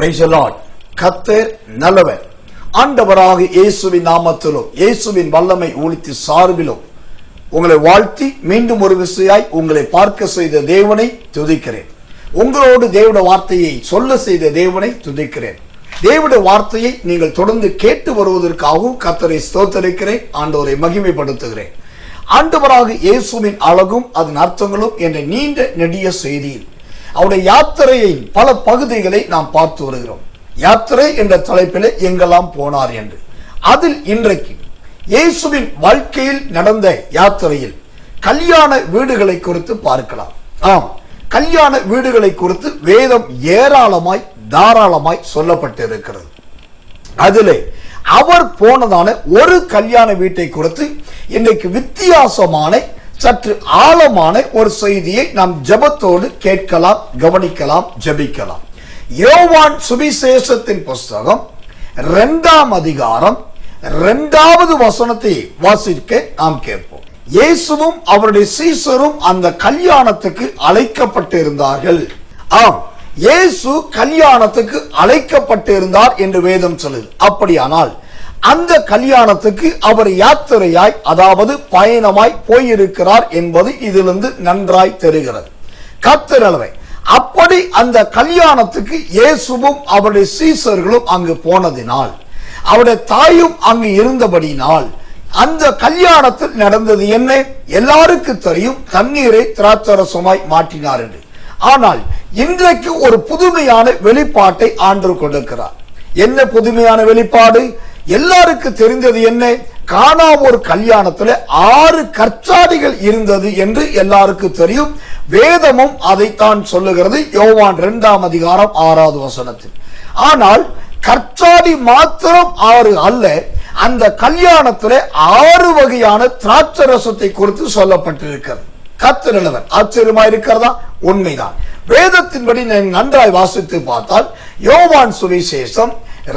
Praise the Lord. கர்த்தர் நல்லவர். ஆண்டவராக இயேசுவின் நாமத்திலும் இயேசுவின் வல்லமை ஊழித்து சார்பிலும் உங்களை வாழ்த்தி மீண்டும் ஒரு விசையாய் உங்களை பார்க்க செய்த தேவனை துதிக்கிறேன். உங்களோடு தேவனுடைய வார்த்தையை சொல்ல செய்த தேவனை துதிக்கிறேன். தேவனுடைய வார்த்தையை நீங்கள் தொடர்ந்து கேட்டு வருவதற்காகவும் கர்த்தரை ஸ்தோத்திரிக்கிறேன். ஆண்டவரை மகிமைப்படுத்துகிறேன். ஆண்டவராக இயேசுவின் அழகும் அதன் அர்த்தங்களும் என்ற நீண்ட நெடிய செய்தியில் அவருடைய யாத்திரையின் பல பகுதிகளை நாம் பார்த்து வருகிறோம். யாத்திரை என்ற தலைப்பில் எங்கெல்லாம் போனார் என்று. அதில் இன்றைக்கு இயேசுவின் வாழ்க்கையில் நடந்த யாத்திரையில் கல்யாண வீடுகளை குறித்து பார்க்கலாம். ஆம், கல்யாண வீடுகளை குறித்து வேதம் ஏராளமாய் தாராளமாய் சொல்லப்பட்டிருக்கிறது. அதிலே அவர் போனதான ஒரு கல்யாண வீட்டை குறித்து இன்றைக்கு வித்தியாசமான சற்று ஆழமான ஒரு செய்தியை நாம் ஜெபத்தோடு கேட்கலாம், கவனிக்கலாம், ஜெபிக்கலாம். யோவான் சுவிசேஷத்தின் புஸ்தகம் 2ஆம் அதிகாரம் 2வது வசனத்தை வாசிக்க நாம் கேட்போம். இயேசுவும் அவருடைய சீசரும் அந்த கல்யாணத்துக்கு அழைக்கப்பட்டிருந்தார்கள். ஆம், இயேசு கல்யாணத்துக்கு அழைக்கப்பட்டிருந்தார் என்று வேதம் சொல்லுது. அப்படியானால் அந்த கல்யாணத்துக்கு அவர் யாத்திரையாய், அதாவது பயணமாய் போயிருக்கிறார் என்பது இதிலிருந்து நன்றாய் தெரிகிறது. கர்த்தர் நல்லவர். அப்படி அந்த கல்யாணத்துக்கு இயேசுவும் அவருடைய சீசர்களும் அங்கு போனதினால், அவருடைய தாயும் அங்கு இருந்தபடினால், அந்த கல்யாணத்தில் நடந்தது என்ன? எல்லாருக்கும் தெரியும், தண்ணீரை திராட்சரசமாய் மாற்றினார் என்று. ஆனால் இன்றைக்கு ஒரு புதுமையான வெளிப்பாட்டை ஆண்டவர் கொடுக்கிறார். என்ன புதுமையான வெளிப்பாடு? எல்லாருக்கும் தெரிந்தது என்ன? கானா ஒரு கல்யாணத்துல 6 கற்சாடிகள் இருந்தது என்று எல்லாருக்கும் தெரியும். வேதமும் அதைத்தான் சொல்லுகிறது, யோவான் 2ஆம் அதிகாரம் 6வது வசனத்தில். ஆனால் கற்சாடி மாத்திரம் 6 அல்ல, அந்த கல்யாணத்துல 6 வகையான திராட்சரசத்தை குறித்து சொல்லப்பட்டிருக்கிறது. கர்த்தர் நல்லவர். ஆச்சரியமா இருக்கிறதா? உண்மைதான். வேதத்தின்படி நன்றாய் வாசித்து பார்த்தால் யோவான் சுவிசேஷம்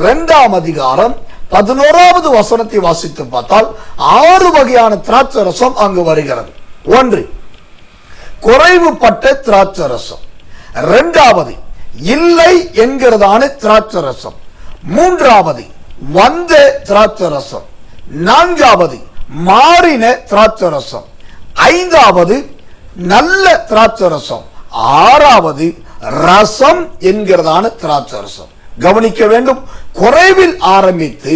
2ஆம் அதிகாரம் 11வது வசனத்தை வாசித்து பார்த்தால் 6 வகையான திராட்சரசம் அங்கு வருகிறது. 1, குறைவுபட்ட திராட்சரசம். 2வது, இல்லை என்கிறதான திராட்சரசம். 3வது, வந்த திராட்சரசம். 4வது, மாறின திராட்சரசம். 5வது, நல்ல திராட்சரசம். 6வது, ரசம் என்கிறதான திராட்சரசம். கவனிக்க வேண்டும். குறைவில் ஆரம்பித்து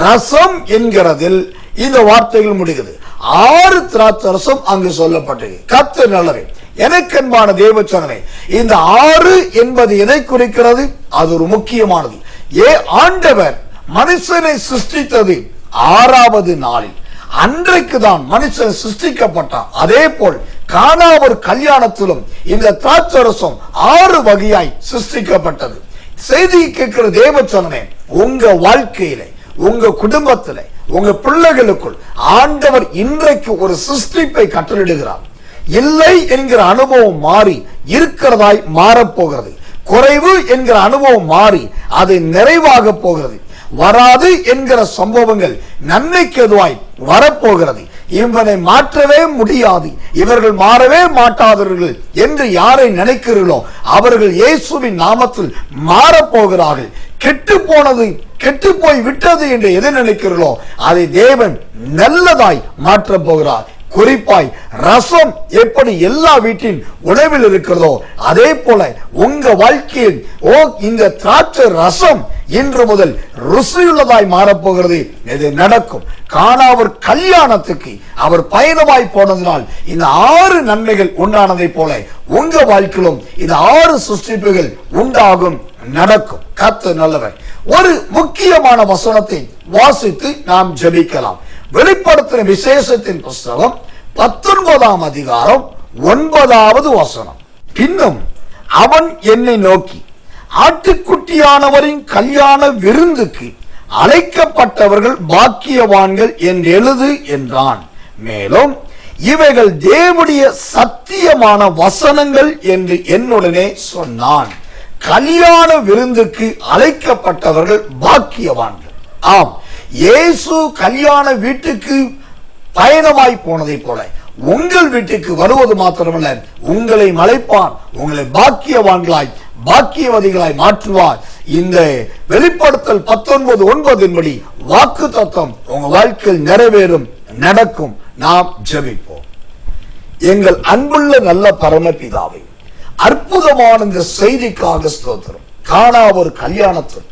ரசம் என்கிறதில் இந்த வார்த்தைகள் முடிகிறது. 6 திராட்சரசம் அங்கு சொல்லப்பட்டது. கர்த்தர் நல்லவர். எனக்கு அன்பான தேவச்சனமே, இந்த 6 என்பது எதை குறிக்கிறது? அது ஒரு முக்கியமானது. ஆண்டவர் மனுஷனை சிருஷ்டித்தது 6வது நாளில். அன்றைக்கு தான் மனுஷன் சிருஷ்டிக்கப்பட்டான். அதே போல் கானா ஒரு கல்யாணத்திலும் இந்த திராட்சரசம் 6 வகையாய் சிருஷ்டிக்கப்பட்டது. செய்தி கேட்கிற தேவச்சனமே, உங்க வாழ்க்கையில, உங்க குடும்பத்தில, உங்க பிள்ளைகளுக்குள் ஆண்டவர் இன்றைக்கு ஒரு சிருஷ்டிப்பை கட்டளிடுகிறார். இல்லை என்கிற அனுபவம் மாறி இருக்கிறதாய் மாறப்போகிறது. குறைவு என்கிற அனுபவம் மாறி அது நிறைவாக போகிறது. வராது என்கிற சம்பவங்கள் நன்மைக்கு எதுவாய் வரப்போகிறது. இவனை மாற்றவே முடியாது, இவர்கள் மாறவே மாட்டாதவர்கள் என்று யாரை நினைக்கிறீர்களோ அவர்கள் இயேசுவின் நாமத்தில் மாறப்போகிறார்கள். கெட்டு போனது, கெட்டு போய் விட்டது என்று எதை நினைக்கிறீர்களோ அதை தேவன் நல்லதாய் மாற்றப் போகிறார். குறிப்பாய் ரசம் எப்படி எல்லா வீட்டின் உணவில் இருக்கிறதோ அதே போல உங்க வாழ்க்கையில் இந்த திராட்சை ரசம் இன்று முதல் ருசியுள்ளதாய் மாறப்போகிறது. இது நடக்கும். கானாவர் கல்யாணத்துக்கு அவர் பயணமாய் போனதினால் இந்த 6 நன்மைகள் உண்டானதை போல உங்க வாழ்க்கையிலும் இந்த 6 சிருஷ்டிப்புகள் உண்டாகும், நடக்கும். கர்த்தர் நல்லவர். ஒரு முக்கியமான வசனத்தை வாசித்து நாம் ஜெபிக்கலாம். வெளிப்படுத்தின விசேஷத்தின் புஸ்தகம் 19ஆம் அதிகாரம் 9வது வசனம். பின்னும் அவன் என்னை நோக்கி, ஆட்டுக்குட்டியானவரின் கல்யாண விருந்துக்கு அழைக்கப்பட்டவர்கள் பாக்கியவான்கள் என்று எழுது என்றான். மேலும் இவைகள் தேவனுடைய சத்தியமான வசனங்கள் என்று என்னுடனே சொன்னான். கல்யாண விருந்துக்கு அழைக்கப்பட்டவர்கள் பாக்கியவான்கள். ஆம், இயேசு கல்யாண வீட்டுக்கு பயணமாய் போனதை போல உங்கள் வீட்டுக்கு வருவது மாத்திரமல்ல, உங்களை மலைப்பான், உங்களை பாக்கியவான்களாய் பாக்கியவதிகளாய் மாற்றுவார். இந்த வெளிப்படுத்தல் 19:9 படி வாக்கு தத்தம் உங்க வாழ்க்கையில் நிறைவேறும், நடக்கும். நாம் ஜெபிப்போம். எங்கள் அன்புள்ள நல்ல பரமபிதாவே, அற்புதமான இந்த செய்திக்காக ஸ்தோத்திரம். காணா ஒரு கல்யாணத்தில்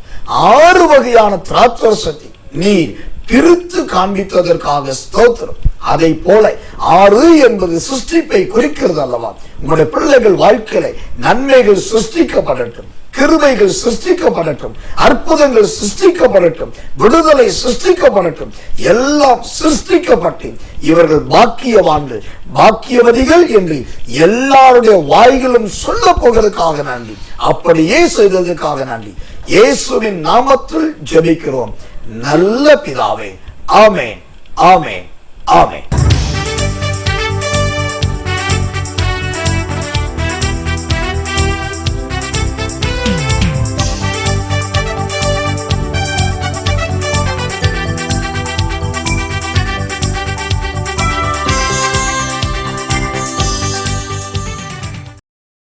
6 வகையான திராட்சரசத்தை நீர் பிரித்து காண்பித்ததற்காக ஸ்தோத்திரம். அதை போல 6 என்பது சிருஷ்டிப்பை குறிக்கிறது அல்லவா? உங்களுடைய பிள்ளைகள் வாழ்க்கையில நன்மைகள் சிருஷ்டிக்கப்படட்டும், கிருபைகள் சிருஷ்டிக்கப்படட்டும், அற்புதங்கள் சிருஷ்டிக்கப்படட்டும், விடுதலை சிருஷ்டிக்கப்படட்டும். எல்லாம் சிருஷ்டிக்கப்பட்டு இவர்கள் பாக்கியவான்கள், பாக்கியவதிகள் என்று எல்லாருடைய வாய்களும் சொல்ல போகிறதுக்காக நன்றி. அப்படியே செய்ததற்காக நன்றி. இயேசுவின் நாமத்தில் ஜெபிக்கிறோம் நல்ல பிதாவே. ஆமென், ஆமென், ஆமென்.